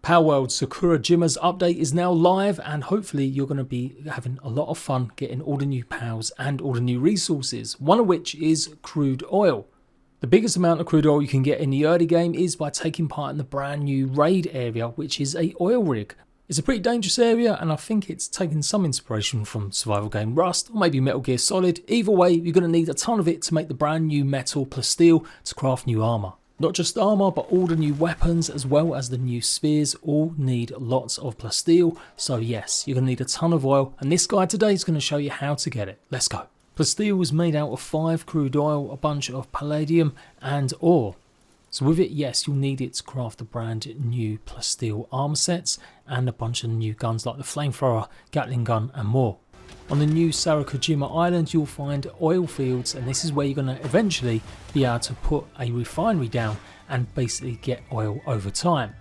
PALWORLD Sakurajimma's update is now live, and hopefully you're going to be having a lot of fun getting all the new pals and all the new resources, one of which is crude oil. The biggest amount of crude oil you can get in the early game is by taking part in the brand new raid area, which is a oil rig. It's a pretty dangerous area, and I think it's taken some inspiration from survival game Rust or maybe Metal Gear Solid. Either way, you're going to need a ton of it to make the brand new metal Plasteel to craft new armour. Not just armour, but all the new weapons as well as the new spheres all need lots of Plasteel. So yes, you're going to need a ton of oil, and this guide today is going to show you how to get it. Let's go. Plasteel is made out of 5 crude oil, a bunch of palladium and ore. So with it, yes, you'll need it to craft the brand new Plasteel armour sets and a bunch of new guns like the flamethrower, Gatling gun and more. On the new Sakurajimma Island, you'll find oil fields, and this is where you're going to eventually be able to put a refinery down and basically get oil over time.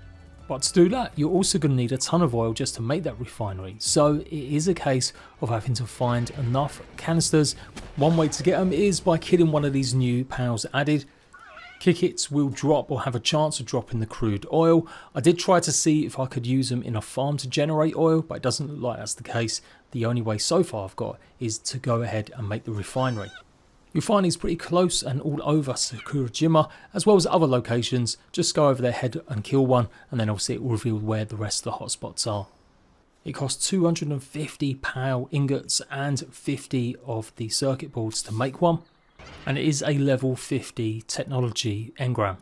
But to do that, you're also going to need a ton of oil just to make that refinery. So it is a case of having to find enough canisters. One way to get them is by killing one of these new pals added. Kickits will drop or have a chance of dropping the crude oil. I did try to see if I could use them in a farm to generate oil, but it doesn't look like that's the case. The only way so far I've got is to go ahead and make the refinery. You'll find these pretty close and all over Sakurajimma, as well as other locations. Just go over their head and kill one, and then obviously it will reveal where the rest of the hotspots are. It costs 250 PAL ingots and 50 of the circuit boards to make one. And it is a level 50 technology engram.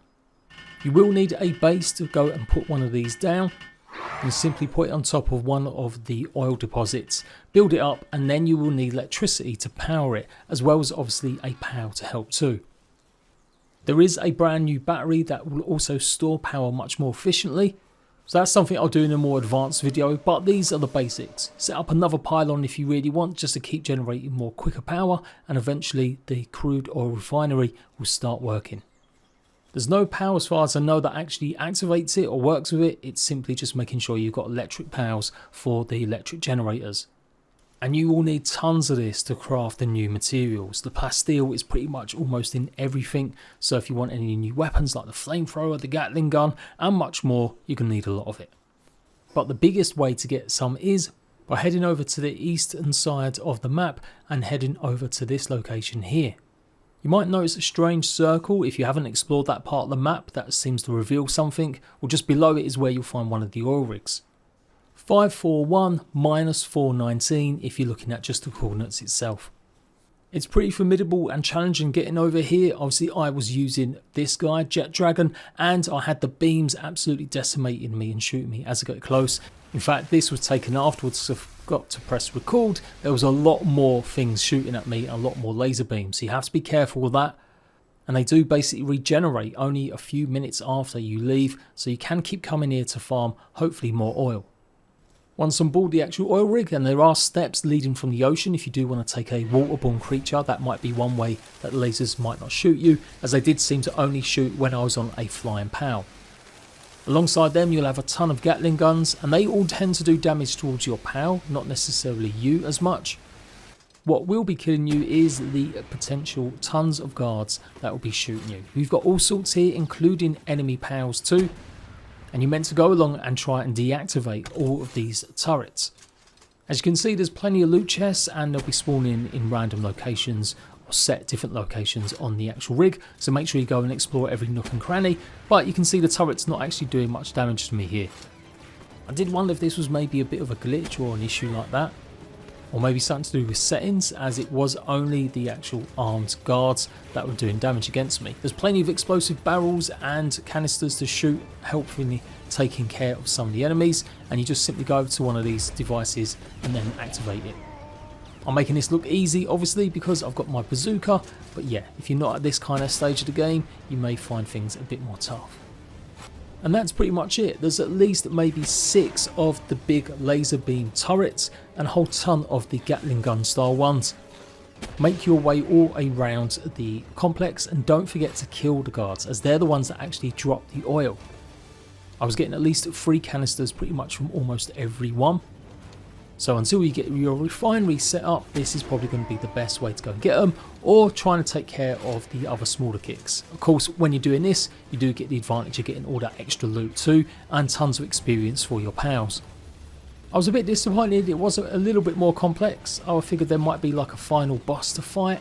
You will need a base to go and put one of these down, and simply put it on top of one of the oil deposits, build it up, and then you will need electricity to power it, as well as obviously a power to help too. There is a brand new battery that will also store power much more efficiently, so that's something I'll do in a more advanced video, but these are the basics. Set up another pylon if you really want, just to keep generating more quicker power, and eventually the crude oil refinery will start working. There's no power as far as I know that actually activates it or works with it. It's simply just making sure you've got electric powers for the electric generators. And you will need tons of this to craft the new materials. The Plasteel is pretty much almost in everything, so if you want any new weapons like the flamethrower, the Gatling gun and much more, you're going to need a lot of it. But the biggest way to get some is by heading over to the eastern side of the map and heading over to this location here. You might notice a strange circle if you haven't explored that part of the map that seems to reveal something, or just below it is where you'll find one of the oil rigs. 541 minus 419 if you're looking at just the coordinates itself. It's pretty formidable and challenging getting over here. Obviously I was using this guy, Jet Dragon, and I had the beams absolutely decimating me and shooting me as I got close. In fact, this was taken afterwards, so I forgot to press record. There was a lot more things shooting at me, a lot more laser beams, so you have to be careful with that. And they do basically regenerate only a few minutes after you leave, so you can keep coming here to farm hopefully more oil. Once on board the actual oil rig, and there are steps leading from the ocean if you do want to take a waterborne creature, that might be one way that the lasers might not shoot you, as they did seem to only shoot when I was on a flying PAL. Alongside them you'll have a ton of Gatling guns, and they all tend to do damage towards your PAL, not necessarily you as much. What will be killing you is the potential tons of guards that will be shooting you. We've got all sorts here, including enemy PALs too. And you're meant to go along and try and deactivate all of these turrets. As you can see, there's plenty of loot chests, and they'll be spawning in random locations or set different locations on the actual rig, so make sure you go and explore every nook and cranny. But you can see the turret's not actually doing much damage to me here. I did wonder if this was maybe a bit of a glitch or an issue like that, or maybe something to do with settings, as it was only the actual armed guards that were doing damage against me. There's plenty of explosive barrels and canisters to shoot, helpfully taking care of some of the enemies, and you just simply go over to one of these devices and then activate it. I'm making this look easy obviously because I've got my bazooka, but yeah, if you're not at this kind of stage of the game, you may find things a bit more tough. And that's pretty much it. There's at least maybe 6 of the big laser beam turrets and a whole ton of the Gatling gun style ones. Make your way all around the complex, and don't forget to kill the guards, as they're the ones that actually drop the oil. I was getting at least 3 canisters pretty much from almost every one. So until you get your refinery set up, this is probably going to be the best way to go and get them, or trying to take care of the other smaller kicks. Of course, when you're doing this, you do get the advantage of getting all that extra loot too, and tons of experience for your pals. I was a bit disappointed it wasn't a little bit more complex. I figured there might be like a final boss to fight,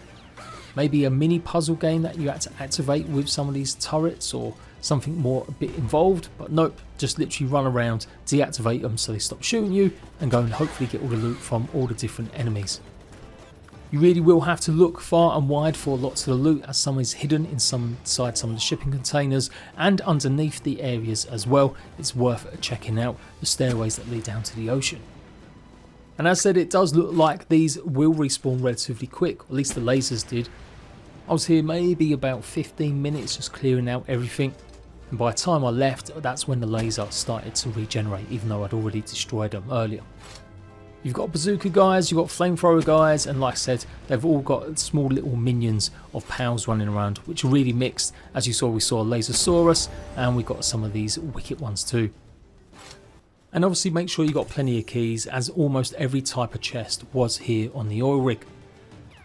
maybe a mini puzzle game that you had to activate with some of these turrets, or something more a bit involved, but nope, just literally run around, deactivate them so they stop shooting you, and go and hopefully get all the loot from all the different enemies. You really will have to look far and wide for lots of the loot, as some is hidden inside some of the shipping containers and underneath the areas as well. It's worth checking out the stairways that lead down to the ocean. And as said, it does look like these will respawn relatively quick, or at least the lasers did. I was here maybe about 15 minutes just clearing out everything, and by the time I left, that's when the laser started to regenerate, even though I'd already destroyed them earlier. You've got bazooka guys, you've got flamethrower guys, and like I said, they've all got small little minions of pals running around, which are really mixed. As you saw, we saw a Lasersaurus, and we got some of these wicked ones too. And obviously make sure you got plenty of keys, as almost every type of chest was here on the oil rig.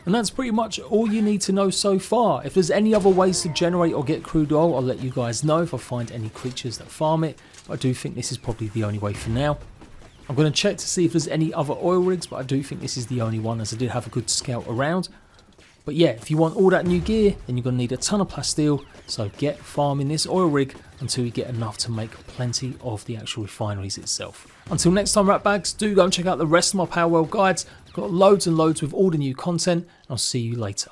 And that's pretty much all you need to know so far. If there's any other ways to generate or get crude oil, I'll let you guys know if I find any creatures that farm it. But I do think this is probably the only way for now. I'm going to check to see if there's any other oil rigs, but I do think this is the only one, as I did have a good scout around. But yeah, if you want all that new gear, then you're going to need a ton of plasteel, so get farming this oil rig until you get enough to make plenty of the actual refineries itself. Until next time, ratbags, do go and check out the rest of my PALWORLD guides. I've got loads and loads with all the new content, and I'll see you later.